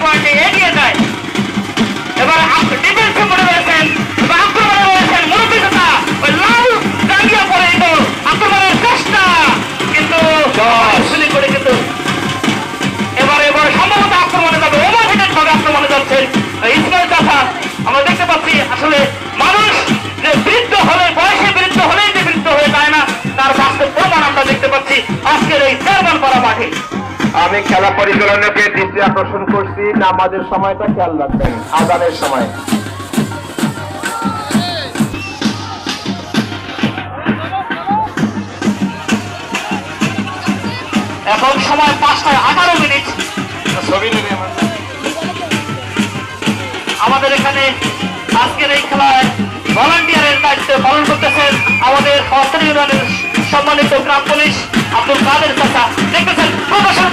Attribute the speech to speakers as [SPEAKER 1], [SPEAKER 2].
[SPEAKER 1] পয়েন্টে এগিয়ে যায়। এবার ডিফেন্সে পড়ে রয়েছেন, আক্রমণে রয়েছেন মুরব্বী কথা ওই লাল দাঁড়িয়ে পড়ে তো আক্রমণের চেষ্টা, কিন্তু করে কিন্তু এবার সম্ভবত আক্রমণে যাবে, ওভারহেডেড ভাবে আক্রমণে যাচ্ছেন ইসমাইল চাচা। আমরা দেখতে পাচ্ছি আসলে মানুষ যে বৃদ্ধ হলে, বয়সে বৃদ্ধ হলেই যে বৃদ্ধ হয়ে যায় না, তার বাস্তব প্রমাণ আমরা দেখতে পাচ্ছি আজকের এই চেয়ারম্যান পাড়া মাঠে।
[SPEAKER 2] আমি খেলা পরিচালনাকে দৃষ্টি আকর্ষণ করছি, নামাজের সময়টা খেয়াল রাখবেন, আজানের সময়।
[SPEAKER 1] এখন সময় 5:18। আমাদের এখানে আজকের এই খেলায় ভলান্টিয়ারের দায়িত্ব পালন করতেছেন আমাদের ইউনিয়নের সম্মানিত গ্রাম পুলিশ আব্দুল কাদের চাচা। দেখতেছেন প্রদর্শন